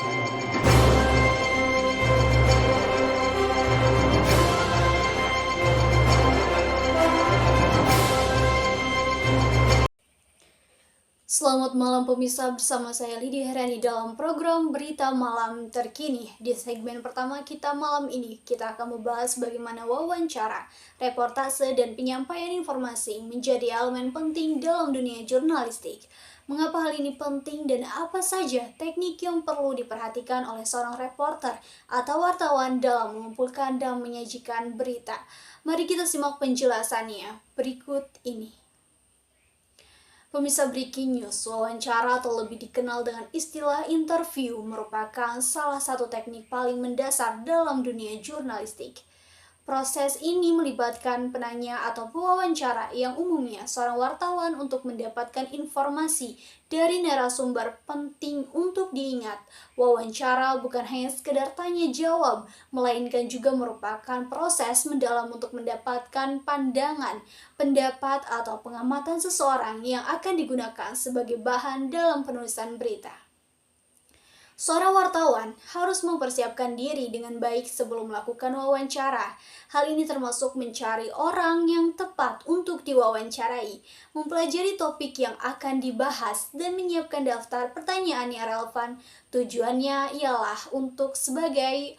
Selamat malam pemirsa, bersama saya Lydia Herani dalam program Berita Malam Terkini. Di segmen pertama kita malam ini, kita akan membahas bagaimana wawancara, reportase, dan penyampaian informasi menjadi elemen penting dalam dunia jurnalistik. Mengapa hal ini penting dan apa saja teknik yang perlu diperhatikan oleh seorang reporter atau wartawan dalam mengumpulkan dan menyajikan berita? Mari kita simak penjelasannya berikut ini. Pemirsa, breaking news, wawancara atau lebih dikenal dengan istilah interview merupakan salah satu teknik paling mendasar dalam dunia jurnalistik. Proses ini melibatkan penanya atau pewawancara yang umumnya seorang wartawan untuk mendapatkan informasi dari narasumber penting untuk diingat. Wawancara bukan hanya sekedar tanya jawab, melainkan juga merupakan proses mendalam untuk mendapatkan pandangan, pendapat, atau pengamatan seseorang yang akan digunakan sebagai bahan dalam penulisan berita. Seorang wartawan harus mempersiapkan diri dengan baik sebelum melakukan wawancara. Hal ini termasuk mencari orang yang tepat untuk diwawancarai, mempelajari topik yang akan dibahas, dan menyiapkan daftar pertanyaan yang relevan. Tujuannya ialah untuk sebagai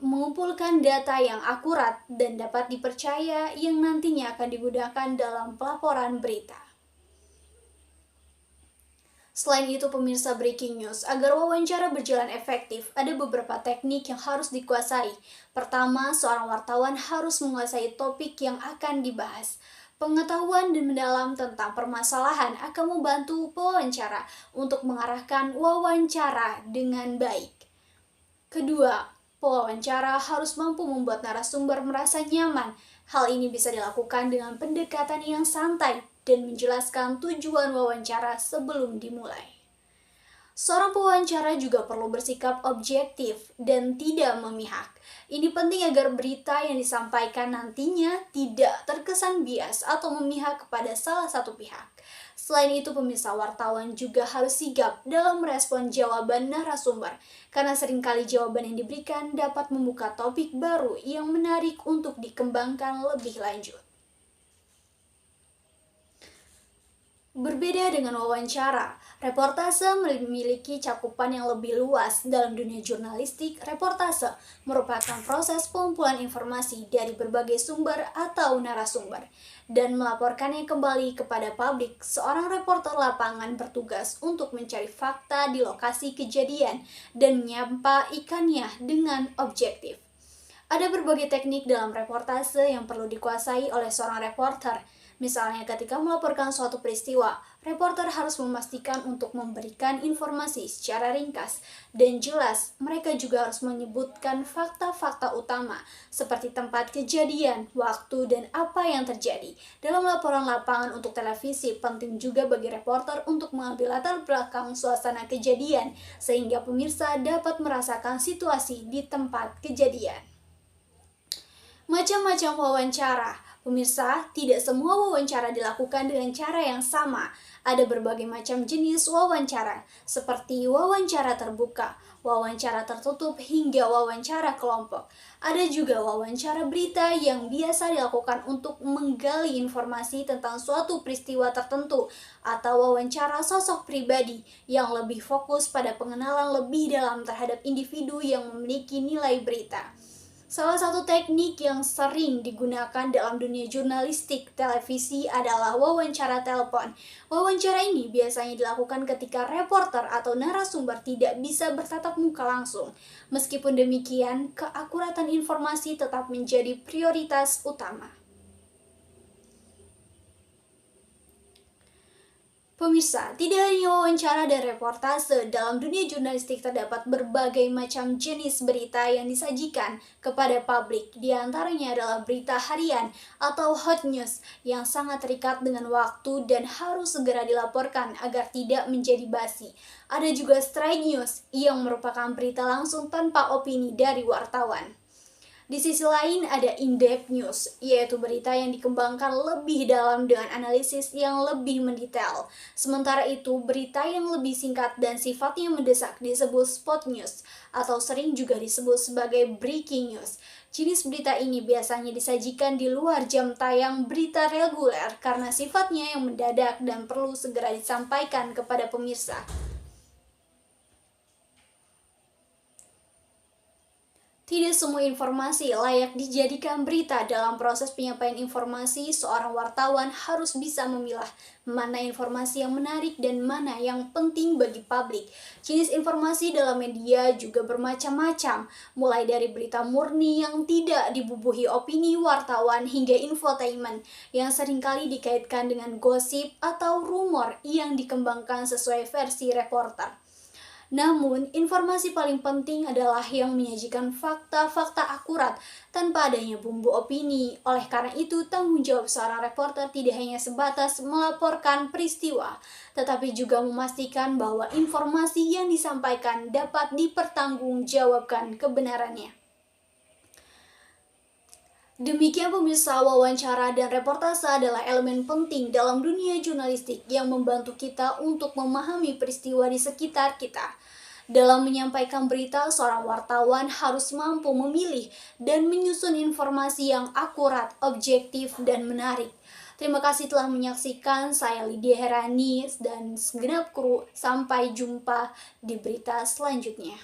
mengumpulkan data yang akurat dan dapat dipercaya yang nantinya akan digunakan dalam pelaporan berita. Selain itu, pemirsa, breaking news, agar wawancara berjalan efektif, ada beberapa teknik yang harus dikuasai. Pertama, seorang wartawan harus menguasai topik yang akan dibahas. Pengetahuan dan mendalam tentang permasalahan akan membantu pewawancara untuk mengarahkan wawancara dengan baik. Kedua, pewawancara harus mampu membuat narasumber merasa nyaman. Hal ini bisa dilakukan dengan pendekatan yang santai dan menjelaskan tujuan wawancara sebelum dimulai. Seorang pewawancara juga perlu bersikap objektif dan tidak memihak. Ini penting agar berita yang disampaikan nantinya tidak terkesan bias atau memihak kepada salah satu pihak. Selain itu, pemirsa, wartawan juga harus sigap dalam merespon jawaban narasumber, karena seringkali jawaban yang diberikan dapat membuka topik baru yang menarik untuk dikembangkan lebih lanjut. Berbeda dengan wawancara, reportase memiliki cakupan yang lebih luas. Dalam dunia jurnalistik, reportase merupakan proses pengumpulan informasi dari berbagai sumber atau narasumber dan melaporkannya kembali kepada publik. Seorang reporter lapangan bertugas untuk mencari fakta di lokasi kejadian dan menyampaikannya dengan objektif. Ada berbagai teknik dalam reportase yang perlu dikuasai oleh seorang reporter. Misalnya, ketika melaporkan suatu peristiwa, reporter harus memastikan untuk memberikan informasi secara ringkas dan jelas. Mereka juga harus menyebutkan fakta-fakta utama, seperti tempat kejadian, waktu, dan apa yang terjadi. Dalam laporan lapangan untuk televisi, penting juga bagi reporter untuk mengambil latar belakang suasana kejadian, sehingga pemirsa dapat merasakan situasi di tempat kejadian. Macam-macam wawancara. Pemirsa, tidak semua wawancara dilakukan dengan cara yang sama. Ada berbagai macam jenis wawancara, seperti wawancara terbuka, wawancara tertutup, hingga wawancara kelompok. Ada juga wawancara berita yang biasa dilakukan untuk menggali informasi tentang suatu peristiwa tertentu, atau wawancara sosok pribadi yang lebih fokus pada pengenalan lebih dalam terhadap individu yang memiliki nilai berita. Salah satu teknik yang sering digunakan dalam dunia jurnalistik televisi adalah wawancara telepon. Wawancara ini biasanya dilakukan ketika reporter atau narasumber tidak bisa bertatap muka langsung. Meskipun demikian, keakuratan informasi tetap menjadi prioritas utama. Pemirsa, tidak hanya wawancara dan reportase, dalam dunia jurnalistik terdapat berbagai macam jenis berita yang disajikan kepada publik. Di antaranya adalah berita harian atau hot news yang sangat terikat dengan waktu dan harus segera dilaporkan agar tidak menjadi basi. Ada juga straight news yang merupakan berita langsung tanpa opini dari wartawan. Di sisi lain ada in-depth news, yaitu berita yang dikembangkan lebih dalam dengan analisis yang lebih mendetail. Sementara itu, berita yang lebih singkat dan sifatnya mendesak disebut spot news, atau sering juga disebut sebagai breaking news. Jenis berita ini biasanya disajikan di luar jam tayang berita reguler karena sifatnya yang mendadak dan perlu segera disampaikan kepada pemirsa. Tidak semua informasi layak dijadikan berita. Dalam proses penyampaian informasi, seorang wartawan harus bisa memilah mana informasi yang menarik dan mana yang penting bagi publik. Jenis informasi dalam media juga bermacam-macam, mulai dari berita murni yang tidak dibubuhi opini wartawan hingga infotainment yang seringkali dikaitkan dengan gosip atau rumor yang dikembangkan sesuai versi reporter. Namun, informasi paling penting adalah yang menyajikan fakta-fakta akurat tanpa adanya bumbu opini. Oleh karena itu, tanggung jawab seorang reporter tidak hanya sebatas melaporkan peristiwa, tetapi juga memastikan bahwa informasi yang disampaikan dapat dipertanggungjawabkan kebenarannya. Demikian pemirsa, wawancara dan reportase adalah elemen penting dalam dunia jurnalistik yang membantu kita untuk memahami peristiwa di sekitar kita. Dalam menyampaikan berita, seorang wartawan harus mampu memilih dan menyusun informasi yang akurat, objektif, dan menarik. Terima kasih telah menyaksikan. Saya Lydia Herani dan segenap kru. Sampai jumpa di berita selanjutnya.